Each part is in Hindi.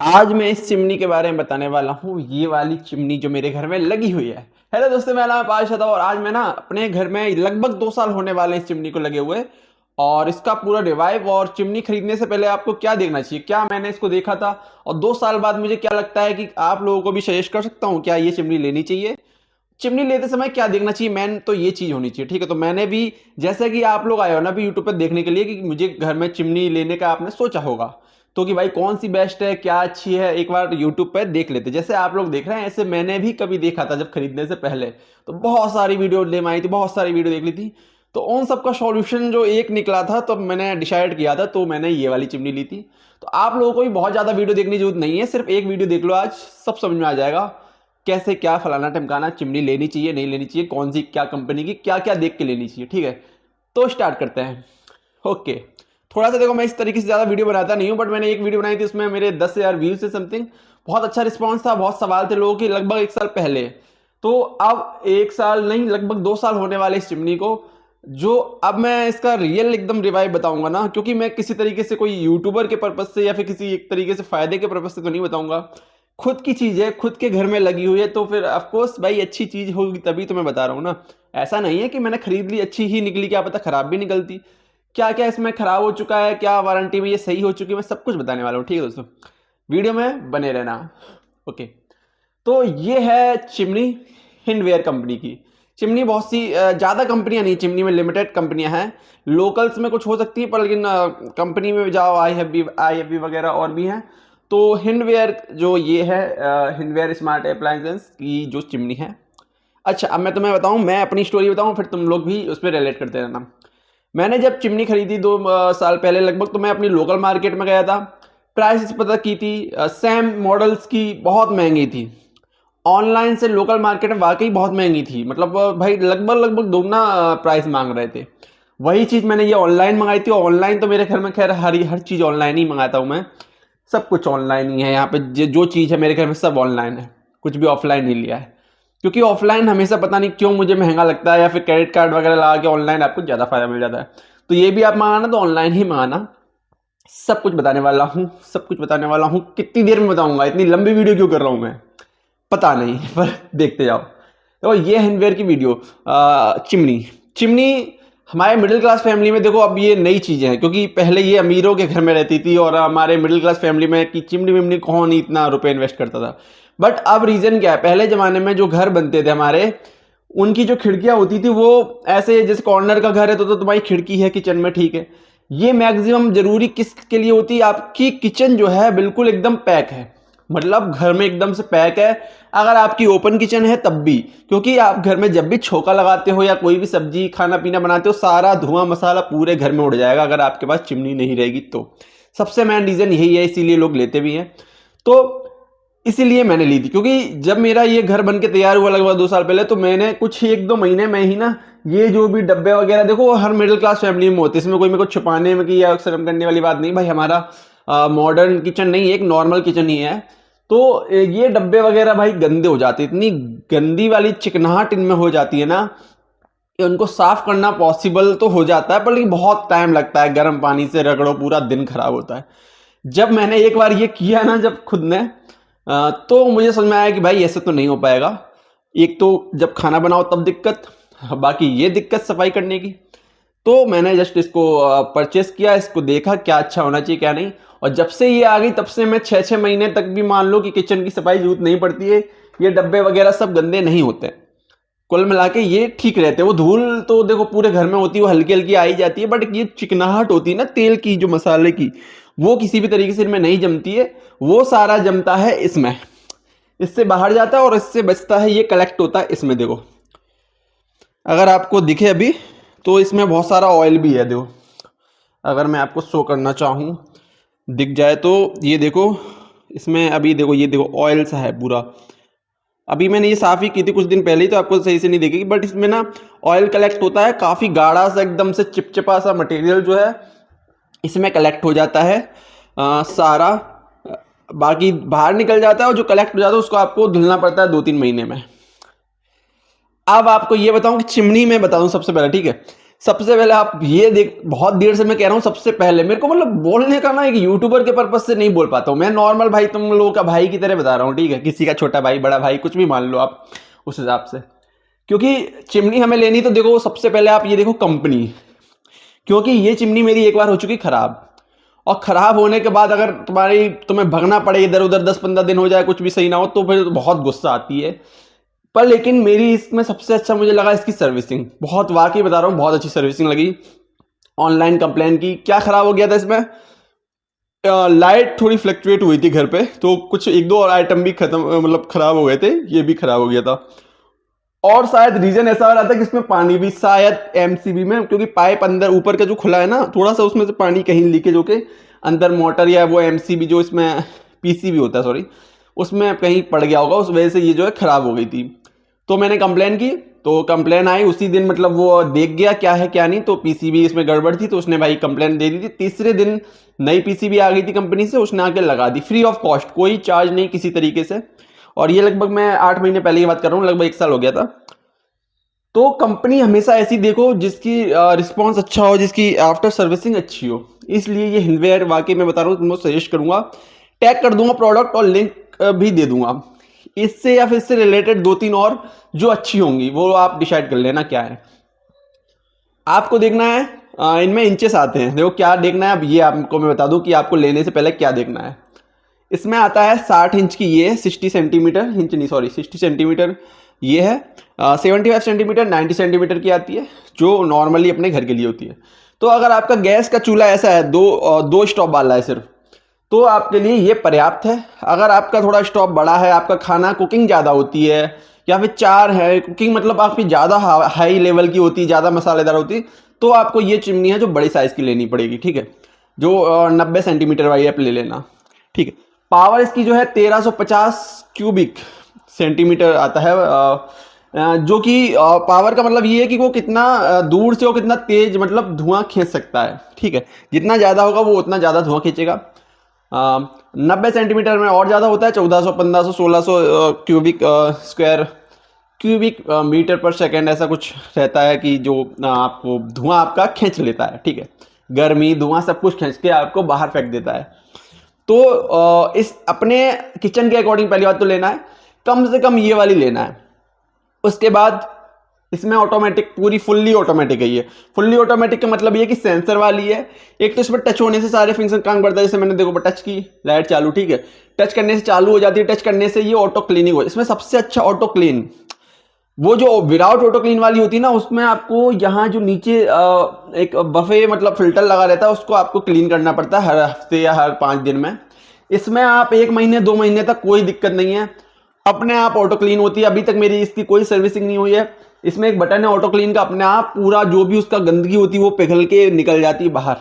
आज मैं इस चिमनी के बारे में बताने वाला हूँ। ये वाली चिमनी जो मेरे घर में लगी हुई है। हेलो दोस्तों, मेरा नाम है पार्थ था और आज मैं ना अपने घर में लगभग 2 साल होने वाले हैं इस चिमनी को लगे हुए। और इसका पूरा रिवाइव और चिमनी खरीदने से पहले आपको क्या देखना चाहिए, क्या मैंने इसको देखा था और 2 साल बाद मुझे क्या लगता है कि आप लोगों को भी सजेस्ट कर सकता हूँ क्या ये चिमनी लेनी चाहिए। चिमनी लेते समय क्या देखना चाहिए, मैन तो ये चीज होनी चाहिए। ठीक है, तो मैंने भी जैसे कि आप लोग आए हो ना भी यूट्यूब पर देखने के लिए कि मुझे घर में चिमनी लेने का आपने सोचा होगा, तो कि भाई कौन सी बेस्ट है, क्या अच्छी है, एक बार यूट्यूब पर देख लेते। जैसे आप लोग देख रहे हैं ऐसे मैंने भी कभी देखा था जब खरीदने से पहले, तो बहुत सारी वीडियो ले आई थी, बहुत सारी वीडियो देख ली थी। तो उन सबका सॉल्यूशन जो एक निकला था तो मैंने डिसाइड किया था, तो मैंने ये वाली चिमनी ली थी। तो आप लोगों को भी बहुत ज़्यादा वीडियो देखने की जरूरत नहीं है, सिर्फ एक वीडियो देख लो, आज सब समझ में आ जाएगा कैसे क्या फलाना ढमकाना, चिमनी लेनी चाहिए नहीं लेनी चाहिए, कौन सी क्या कंपनी की, क्या क्या देख के लेनी चाहिए। ठीक है, तो स्टार्ट करते हैं। ओके, थोड़ा सा देखो, मैं इस तरीके से ज़्यादा वीडियो बनाता नहीं हूँ, बट मैंने एक वीडियो बनाई थी, उसमें मेरे 10,000 व्यूज से समथिंग। बहुत अच्छा रिस्पॉन्स था, बहुत सवाल थे लोगों के, लगभग 1 साल पहले। तो अब 1 साल नहीं, लगभग 2 साल होने वाले इस चिमनी को, जो अब मैं इसका रियल एकदम रिवाइव बताऊंगा ना, क्योंकि मैं किसी तरीके से कोई यूट्यूबर के पर्पज से या फिर किसी एक तरीके से फायदे के पर्पज से तो नहीं बताऊंगा। खुद की चीज़ है, खुद के घर में लगी हुई है, तो फिर ऑफकोर्स भाई अच्छी चीज़ होगी तभी तो मैं बता रहा हूँ ना। ऐसा नहीं है कि मैंने खरीद ली अच्छी ही निकली, क्या पता खराब भी निकलती। क्या क्या इसमें खराब हो चुका है, क्या वारंटी में ये सही हो चुकी है, मैं सब कुछ बताने वाला हूँ। ठीक है दोस्तों, वीडियो में बने रहना। ओके, तो ये है चिमनी हिंडवेयर कंपनी की। चिमनी बहुत सी ज़्यादा कंपनियां नहीं, चिमनी में लिमिटेड कंपनियां हैं। लोकल्स में कुछ हो सकती है, पर लेकिन कंपनी में जाओ, आई हैव बी वगैरह और भी हैं। तो हिंडवेयर जो ये है, हिंडवेयर स्मार्ट अप्लायंसेस की जो चिमनी है। अच्छा, अब मैं तुम्हें बताऊं, मैं अपनी स्टोरी बताऊं, फिर तुम लोग भी उस पर रिलेट करते रहना। मैंने जब चिमनी खरीदी 2 साल पहले लगभग, तो मैं अपनी लोकल मार्केट में गया था। प्राइस पता की थी, सेम मॉडल्स की बहुत महंगी थी। ऑनलाइन से लोकल मार्केट में वाकई बहुत महंगी थी, मतलब भाई लगभग लगभग दोगुना प्राइस मांग रहे थे। वही चीज़ मैंने ये ऑनलाइन मंगाई थी। ऑनलाइन तो मेरे घर में खैर हर चीज़ ऑनलाइन ही मंगाता हूँ मैं। सब कुछ ऑनलाइन ही है यहाँ पे, जो चीज़ है मेरे घर में सब ऑनलाइन है, कुछ भी ऑफलाइन नहीं लिया है। क्योंकि ऑफलाइन हमेशा पता नहीं क्यों मुझे महंगा लगता है, या फिर क्रेडिट कार्ड वगैरह लगा के ऑनलाइन आपको ज़्यादा फायदा मिल जाता है। तो ये भी आप मंगाना तो ऑनलाइन ही मंगाना। सब कुछ बताने वाला हूँ, सब कुछ बताने वाला हूँ। कितनी देर में बताऊंगा, इतनी लंबी वीडियो क्यों कर रहा हूँ मैं, पता नहीं पर देखते जाओ। तो ये हैंडवेयर की वीडियो। चिमनी चिमनी हमारे मिडिल क्लास फैमिली में देखो, अब ये नई चीज़ें हैं, क्योंकि पहले ये अमीरों के घर में रहती थी और हमारे मिडिल क्लास फैमिली में कि चिमनी विमनी कौन ही इतना रुपए इन्वेस्ट करता था। बट अब रीज़न क्या है, पहले ज़माने में जो घर बनते थे हमारे, उनकी जो खिड़कियां होती थी वो ऐसे, जैसे कॉर्नर का घर है तो तुम्हारी खिड़की है किचन में, ठीक है। ये मैक्सिमम जरूरी किसके लिए होती है, आपकी किचन जो है बिल्कुल एकदम पैक है, मतलब घर में एकदम से पैक है। अगर आपकी ओपन किचन है तब भी, क्योंकि आप घर में जब भी छोका लगाते हो या कोई भी सब्जी खाना पीना बनाते हो, सारा धुआं मसाला पूरे घर में उड़ जाएगा अगर आपके पास चिमनी नहीं रहेगी तो। सबसे मेन रीजन यही है, इसीलिए लोग लेते भी हैं। तो इसीलिए मैंने ली थी, क्योंकि जब मेरा ये घर बन के तैयार हुआ लगभग 2 साल पहले, तो मैंने कुछ ही 1-2 महीने में ही ना, ये जो भी डब्बे वगैरह देखो हर मिडिल क्लास फैमिली में होते हैं, इसमें कोई मेरे को छुपाने में की या शर्म करने वाली बात नहीं भाई। हमारा मॉडर्न किचन नहीं, एक नॉर्मल किचन ही है। तो ये डब्बे वगैरह भाई गंदे हो जाते हैं, इतनी गंदी वाली चिकनाहट इनमें हो जाती है ना कि उनको साफ करना पॉसिबल तो हो जाता है, पर लेकिन बहुत टाइम लगता है, गर्म पानी से रगड़ो पूरा दिन खराब होता है। जब मैंने एक बार ये किया ना, जब खुद ने, तो मुझे समझ में आया कि भाई ऐसे तो नहीं हो पाएगा। एक तो जब खाना बनाओ तब दिक्कत, बाकी ये दिक्कत सफाई करने की। तो मैंने जस्ट इसको परचेस किया, इसको देखा क्या अच्छा होना चाहिए क्या नहीं। और जब से ये आ गई तब से मैं 6-6 महीने तक भी मान लो कि किचन की सफाई जरूरत नहीं पड़ती है। ये डब्बे वगैरह सब गंदे नहीं होते, कुल मिला के ये ठीक रहते हैं। वो धूल तो देखो पूरे घर में होती है, वो हल्की हल्की आई जाती है, बट ये चिकनाहट होती है ना तेल की, जो मसाले की, वो किसी भी तरीके से इनमें नहीं जमती है। वो सारा जमता है इसमें, इससे बाहर जाता है और इससे बचता है, ये कलेक्ट होता है इसमें। देखो अगर आपको दिखे अभी, तो इसमें बहुत सारा ऑयल भी है। देखो अगर मैं आपको शो करना चाहूँ, दिख जाए तो, ये देखो इसमें अभी देखो, ये देखो ऑयल सा है पूरा। अभी मैंने ये साफ़ ही की थी कुछ दिन पहले ही, तो आपको सही से नहीं दिखेगी, बट इसमें ना ऑयल कलेक्ट होता है, काफ़ी गाढ़ा सा एकदम से चिपचिपा सा मटेरियल जो है इसमें कलेक्ट हो जाता है सारा। बाकी बाहर निकल जाता है, और जो कलेक्ट हो जाता है उसको आपको धुलना पड़ता है 2-3 महीने में। अब आपको ये बताऊं कि चिमनी में बताऊं सबसे पहले, ठीक है। सबसे पहले आप ये देख, बहुत देर से मैं कह रहा हूँ सबसे पहले, मेरे को मतलब बोलने का ना एक यूट्यूबर के पर्पज से नहीं बोल पाता हूँ मैं, नॉर्मल भाई तुम लोगों का भाई की तरह बता रहा हूँ, ठीक है, किसी का छोटा भाई बड़ा भाई कुछ भी मान लो आप उस हिसाब से। क्योंकि चिमनी हमें लेनी, तो देखो सबसे पहले आप ये देखो कंपनी, क्योंकि ये चिमनी मेरी एक बार हो चुकी खराब, और खराब होने के बाद अगर तुम्हें भगना पड़े इधर उधर 10-15 दिन हो जाए कुछ भी सही ना हो तो फिर बहुत गुस्सा आती है। पर लेकिन मेरी इसमें सबसे अच्छा मुझे लगा इसकी सर्विसिंग, बहुत वाकई बता रहा हूँ बहुत अच्छी सर्विसिंग लगी। ऑनलाइन कंप्लेन की, क्या खराब हो गया था इसमें, लाइट थोड़ी फ्लक्चुएट हुई थी घर पे, तो कुछ एक दो और आइटम भी खत्म मतलब खराब हो गए थे, ये भी खराब हो गया था। और शायद रीजन ऐसा हो रहा था कि इसमें पानी भी शायद एमसीबी में, क्योंकि पाइप अंदर ऊपर का जो खुला है ना थोड़ा सा, उसमें से पानी कहीं लीकेज होके अंदर मोटर या वो एमसीबी जो इसमें पीसीबी होता है सॉरी, उसमें कहीं पड़ गया होगा, उस वजह से ये जो है खराब हो गई थी। तो मैंने कंप्लेन की, तो कंप्लेन आई उसी दिन, मतलब वो देख गया क्या है क्या नहीं, तो पीसीबी इसमें गड़बड़ थी तो उसने भाई कंप्लेन दे दी थी। तीसरे दिन नई पीसीबी आ गई थी कंपनी से, उसने आके लगा दी फ्री ऑफ कॉस्ट, कोई चार्ज नहीं किसी तरीके से। और ये लगभग मैं 8 महीने पहले की बात कर रहा हूँ, लगभग 1 साल हो गया था। तो कंपनी हमेशा ऐसी देखो जिसकी रिस्पॉन्स अच्छा हो, जिसकी आफ्टर सर्विसिंग अच्छी हो, इसलिए ये हिलवेयर वाकई मैं बता रहा हूँ तुमको सजेस्ट करूंगा। टैग कर दूंगा प्रोडक्ट और लिंक भी दे दूंगा, इससे या फिर इससे रिलेटेड 2-3 और जो अच्छी होंगी वो आप डिसाइड कर लेना क्या है आपको देखना है। इनमें इंचेस आते हैं, देखो क्या देखना है अब ये आपको मैं बता दूं कि आपको लेने से पहले क्या देखना है। इसमें आता है 60 इंच की, ये 60 सेंटीमीटर, इंच नहीं सॉरी 60 सेंटीमीटर ये है। 75 सेंटीमीटर 90 सेंटीमीटर की आती है जो नॉर्मली अपने घर के लिए होती है। तो अगर आपका गैस का चूल्हा ऐसा है, दो स्टॉप वाला है सिर्फ, तो आपके लिए ये पर्याप्त है। अगर आपका थोड़ा स्टॉप बड़ा है, आपका खाना कुकिंग ज़्यादा होती है, या फिर 4 है कुकिंग, मतलब आपकी ज़्यादा हाई लेवल की होती है, ज़्यादा मसालेदार होती है, तो आपको ये चिमनी है जो बड़ी साइज़ की लेनी पड़ेगी, ठीक है, जो 90 सेंटीमीटर वाली आप ले लेना, ठीक है। पावर इसकी जो है 1350 क्यूबिक सेंटीमीटर आता है, जो कि पावर का मतलब ये है कि वो कितना दूर से वो कितना तेज मतलब धुआं खींच सकता है, ठीक है, जितना ज़्यादा होगा वो उतना ज़्यादा धुआं खींचेगा। 90 सेंटीमीटर में और ज़्यादा होता है, 1400 1500 1600 क्यूबिक स्क्वायर क्यूबिक मीटर पर सेकेंड, ऐसा कुछ रहता है कि जो आपको धुआं आपका खींच लेता है, ठीक है, गर्मी धुआं सब कुछ खींच के आपको बाहर फेंक देता है। तो इस अपने किचन के अकॉर्डिंग पहली बात तो लेना है, कम से कम ये वाली लेना है। उसके बाद इसमें ऑटोमेटिक, पूरी फुल्ली ऑटोमेटिक है ये। फुल्ली ऑटोमेटिक का मतलब ये कि सेंसर वाली है, एक तो इस पर टच होने से सारे फंक्शन काम करता है, जैसे मैंने देखो टच की लाइट चालू, ठीक है, टच करने से चालू हो जाती है, टच करने से ये ऑटो क्लीनिंग हो। इसमें सबसे अच्छा ऑटो क्लीन, वो जो विदाउट ऑटो क्लीन वाली होती है ना, उसमें आपको यहाँ जो नीचे एक बफे मतलब फिल्टर लगा रहता है, उसको आपको क्लीन करना पड़ता है हर हफ्ते या हर 5 दिन में। इसमें आप 1 महीने 2 महीने तक कोई दिक्कत नहीं है, अपने आप ऑटो क्लीन होती है। अभी तक मेरी इसकी कोई सर्विसिंग नहीं हुई है। इसमें एक बटन है ऑटो क्लीन का, अपने आप पूरा जो भी उसका गंदगी होती है वो पिघल के निकल जाती है बाहर।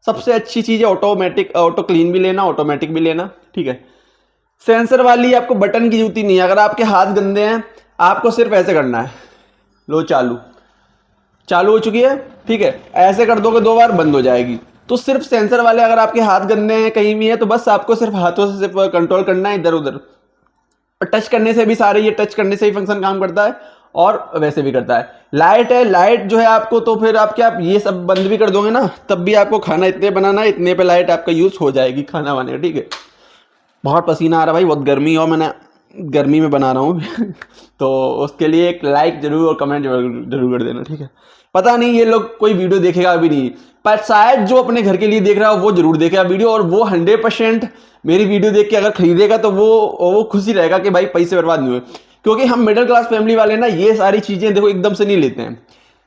सबसे अच्छी चीज़ है ऑटोमेटिक, ऑटो क्लीन भी लेना, ऑटोमेटिक भी लेना, ठीक है। सेंसर वाली आपको बटन की जरूरत नहीं है, अगर आपके हाथ गंदे हैं आपको सिर्फ ऐसे करना है, लो चालू, चालू हो चुकी है, ठीक है, ऐसे कर दोगे 2 बार बंद हो जाएगी। तो सिर्फ सेंसर वाले, अगर आपके हाथ गंदे हैं कहीं भी है तो बस आपको सिर्फ हाथों से सिर्फ कंट्रोल करना है इधर उधर, और टच करने से भी सारे, ये टच करने से ही फंक्शन काम करता है और वैसे भी करता है। लाइट है, लाइट जो है आपको, तो फिर आप क्या ये सब बंद भी कर दोगे ना तब भी आपको खाना इतने बनाना है, इतने पे लाइट आपका यूज हो जाएगी खाना बनाने, ठीक है। बहुत पसीना आ रहा भाई, बहुत गर्मी, और मैंने गर्मी में बना रहा हूँ तो उसके लिए एक लाइक जरूर और कमेंट जरूर कर देना, ठीक है। पता नहीं ये लोग कोई वीडियो देखेगा अभी नहीं, पर शायद जो अपने घर के लिए देख रहा हो वो जरूर देखेगा वीडियो, और वो 100% मेरी वीडियो देख के अगर खरीदेगा तो वो खुशी रहेगा कि भाई पैसे बर्बाद नहीं हुए। क्योंकि हम मिडिल क्लास फैमिली वाले ना ये सारी चीजें देखो एकदम से नहीं लेते हैं।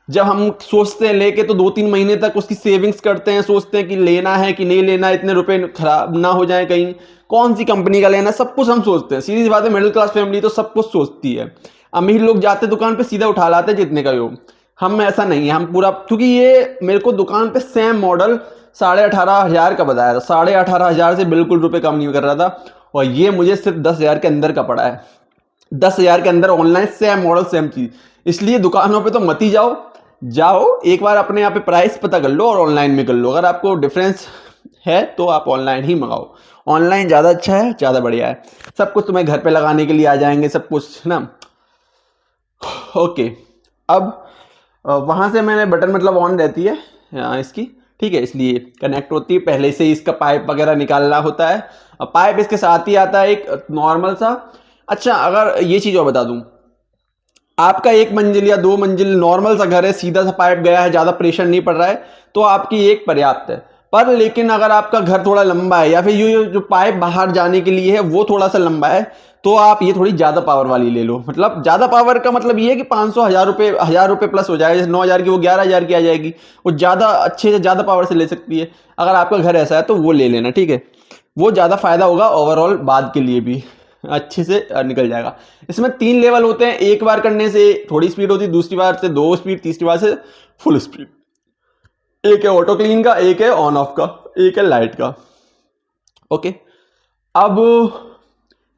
जब हम सोचते हैं लेके तो 2-3 महीने तक उसकी सेविंग्स करते हैं, सोचते हैं कि लेना है कि नहीं लेना, इतने रुपए खराब ना हो जाए कहीं, कौन सी कंपनी का लेना, सब कुछ हम सोचते हैं। सीधी सी बात है, मिडिल क्लास फैमिली तो सब कुछ सोचती है। अमीर लोग जाते दुकान पे सीधा उठा लाते जितने का हो, हम ऐसा नहीं है, हम पूरा, क्योंकि ये मेरे को दुकान पे सेम मॉडल 18,500 का बताया था, 18,500 से बिल्कुल रुपए कम नहीं कर रहा था, और ये मुझे सिर्फ 10,000 के अंदर का पड़ा है। 10,000 के अंदर ऑनलाइन सेम मॉडल सेम चीज, इसलिए दुकानों पे तो मत ही जाओ एक बार अपने यहाँ पे प्राइस पता कर लो और ऑनलाइन में कर लो। अगर आपको डिफरेंस है तो आप ऑनलाइन ही मंगाओ, ऑनलाइन ज़्यादा अच्छा है, ज़्यादा बढ़िया है, सब कुछ तुम्हें घर पे लगाने के लिए आ जाएंगे सब कुछ ना। ओके, अब वहाँ से मैंने बटन मतलब ऑन रहती है इसकी, ठीक है, इसलिए कनेक्ट होती है। पहले से ही इसका पाइप वगैरह निकालना होता है, पाइप इसके साथ ही आता है एक नॉर्मल सा। अच्छा, अगर ये चीज़ और बता दूँ, आपका 1 मंजिल या 2 मंजिल नॉर्मल सा घर है, सीधा सा पाइप गया है, ज़्यादा प्रेशर नहीं पड़ रहा है, तो आपकी एक पर्याप्त है। पर लेकिन अगर आपका घर थोड़ा लंबा है या फिर ये जो पाइप बाहर जाने के लिए है वो थोड़ा सा लंबा है, तो आप ये थोड़ी ज़्यादा पावर वाली ले लो। मतलब ज़्यादा पावर का मतलब ये है कि 500 हज़ार रुपये प्लस हो जाएगा। जैसे 9,000 की वो 11,000 की आ जाएगी, वो ज़्यादा अच्छे से ज़्यादा पावर से ले सकती है। अगर आपका घर ऐसा है तो वो ले लेना, ठीक है, वो ज़्यादा फायदा होगा ओवरऑल, बाद के लिए भी अच्छे से निकल जाएगा। इसमें 3 लेवल होते हैं, एक बार करने से थोड़ी स्पीड होती है, दूसरी बार से 2 स्पीड, तीसरी बार से फुल स्पीड। एक है ऑटो क्लीन का, एक है ऑन ऑफ का, एक है लाइट का। ओके, अब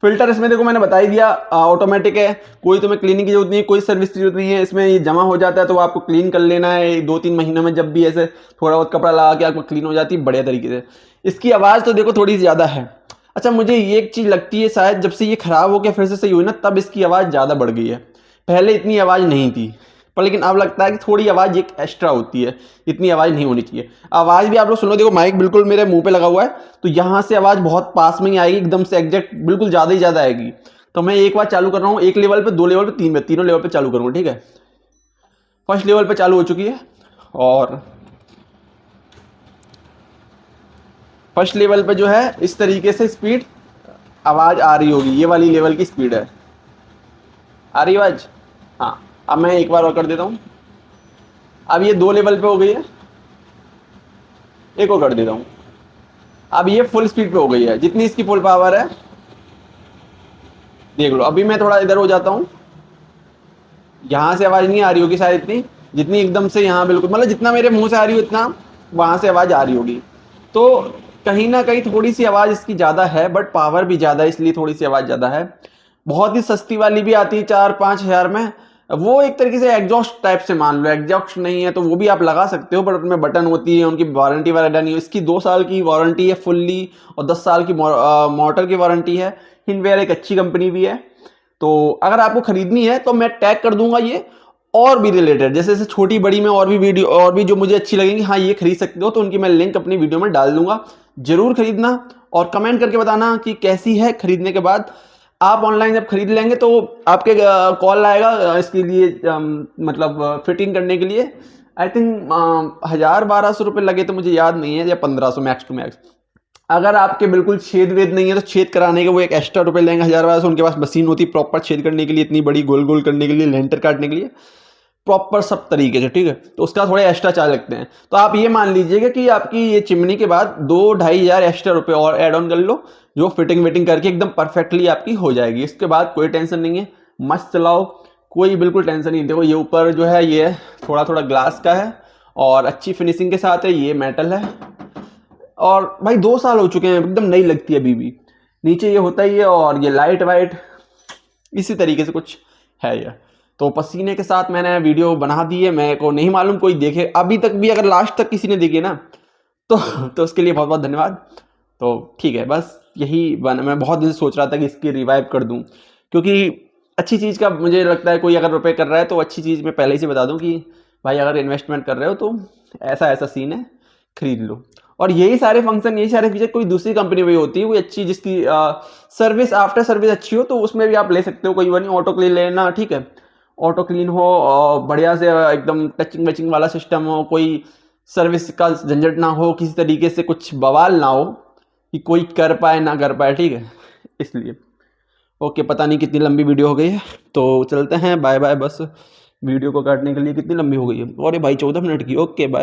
फिल्टर इसमें देखो मैंने बता ही दिया, ऑटोमेटिक है, कोई तुम्हें क्लीनिंग की जरूरत नहीं है, कोई सर्विस की जरूरत नहीं है। इसमें ये जमा हो जाता है तो आपको क्लीन कर लेना है 2-3 महीनों में, जब भी ऐसे थोड़ा बहुत कपड़ा लगा के आपको क्लीन हो जाती है बढ़िया तरीके से। इसकी आवाज़ तो देखो थोड़ी ज़्यादा है। अच्छा, मुझे ये एक चीज़ लगती है, शायद जब से ये ख़राब हो गया फिर से सही हुई ना, तब इसकी आवाज़ ज़्यादा बढ़ गई है। पहले इतनी आवाज़ नहीं थी, पर लेकिन अब लगता है कि थोड़ी आवाज़ एक एक्स्ट्रा होती है, इतनी आवाज़ नहीं होनी चाहिए। आवाज़ भी आप लोग सुनो, देखो माइक बिल्कुल मेरे मुंह पे लगा हुआ है, तो यहाँ से आवाज़ बहुत पास में ही आएगी, एकदम से एग्जैक्ट बिल्कुल ज़्यादा ही ज़्यादा आएगी। तो मैं एक बार चालू कर रहा हूँ, 1 लेवल पे, 2 लेवल पे, 3 पे, तीनों लेवल पे चालू करूँगा, ठीक है। फर्स्ट लेवल पे चालू हो चुकी है, और फर्स्ट लेवल पे जो है इस तरीके से स्पीड आवाज़ आ रही होगी, ये वाली लेवल की स्पीड है, आ रही आवाज़। हाँ, अब मैं एक बार और कर देता हूँ। अब ये 2 लेवल पे हो गई है, एक और कर देता हूँ। अब ये फुल स्पीड पे हो गई है, जितनी इसकी फुल पावर है देख लो। अभी मैं थोड़ा इधर हो जाता हूँ, यहाँ से आवाज़ नहीं आ रही होगी शायद इतनी, जितनी एकदम से यहाँ बिल्कुल, मतलब जितना मेरे मुंह से आ रही हो इतना वहाँ से आवाज़ आ रही होगी। तो कहीं ना कहीं थोड़ी सी आवाज़ इसकी ज़्यादा है, बट पावर भी ज़्यादा है, इसलिए थोड़ी सी आवाज़ ज़्यादा है। बहुत ही सस्ती वाली भी आती है 4-5 हज़ार में, वो एक तरीके से एग्जॉस्ट टाइप से मान लो। एग्जॉस्ट नहीं है तो वो भी आप लगा सकते हो, बट उनमें बटन होती है, उनकी वारंटी वगैरह नहीं है। इसकी 2 साल की वारंटी है फुल्ली, और 10 साल की मोटर की वारंटी है। हिंडवेयर एक अच्छी कंपनी भी है, तो अगर आपको खरीदनी है तो मैं टैग कर दूंगा ये, और भी रिलेटेड जैसे जैसे छोटी बड़ी में और भी वीडियो, और भी जो मुझे अच्छी लगेंगी, हाँ ये खरीद सकते हो, तो उनकी मैं लिंक अपनी वीडियो में डाल दूंगा। जरूर खरीदना, और कमेंट करके बताना कि कैसी है। खरीदने के बाद आप ऑनलाइन जब खरीद लेंगे तो आपके कॉल आएगा इसके लिए, मतलब फिटिंग करने के लिए। आई थिंक 1,000-1,200 लगे, तो मुझे याद नहीं है, या 1,500 मैक्स टू मैक्स। अगर आपके बिल्कुल छेद वेद नहीं है तो छेद कराने के वो एक एक्स्ट्रा रुपए लेंगे, 1,000-1,200। उनके पास मशीन होती है प्रॉपर छेद करने के लिए, इतनी बड़ी गोल गोल करने के लिए, लेंटर काटने के लिए, प्रॉपर सब तरीके से, ठीक है। तो उसका थोड़े एक्स्ट्रा चार्ज लगते हैं। तो आप ये मान लीजिएगा कि आपकी ये चिमनी के बाद 2-2.5 हज़ार एक्स्ट्रा रुपए और ऐड ऑन कर लो, जो फिटिंग विटिंग करके एकदम परफेक्टली आपकी हो जाएगी। इसके बाद कोई टेंशन नहीं है, मस्त चलाओ, कोई बिल्कुल टेंशन नहीं। देखो ये ऊपर जो है ये थोड़ा थोड़ा ग्लास का है, और अच्छी फिनिशिंग के साथ है, ये मेटल है, और भाई 2 साल हो चुके हैं, एकदम नई लगती है अभी भी। नीचे ये होता ही है, और ये लाइट वाइट इसी तरीके से कुछ है ये। तो पसीने के साथ मैंने वीडियो बना दी है, मेरे को नहीं मालूम कोई देखे अभी तक भी, अगर लास्ट तक किसी ने देखी ना तो उसके लिए बहुत बहुत धन्यवाद। तो ठीक है, बस यही मैं बहुत दिन से सोच रहा था कि इसकी रिवाइव कर दूं, क्योंकि अच्छी चीज़ का मुझे लगता है, कोई अगर रुपए कर रहा है तो अच्छी चीज़ मैं पहले ही से बता दूं कि भाई अगर इन्वेस्टमेंट कर रहे हो तो ऐसा ऐसा सीन है, खरीद लो। और यही सारे फंक्शन, यही सारे फीचर कोई दूसरी कंपनी में होती है, कोई अच्छी जिसकी सर्विस, आफ्टर सर्विस अच्छी हो, तो उसमें भी आप ले सकते हो, कोई वो नहीं। ऑटो क्लीन लेना, ठीक है, ऑटो क्लीन हो, बढ़िया से एकदम टचिंग वचिंग वाला सिस्टम हो, कोई सर्विस का झंझट ना हो, किसी तरीके से कुछ बवाल ना हो कि कोई कर पाए ना कर पाए, ठीक है, इसलिए। ओके, पता नहीं कितनी लंबी वीडियो हो गई है, तो चलते हैं, बाय बाय। बस वीडियो को काटने के लिए कितनी लंबी हो गई है, और भाई 14 मिनट की। Okay bye.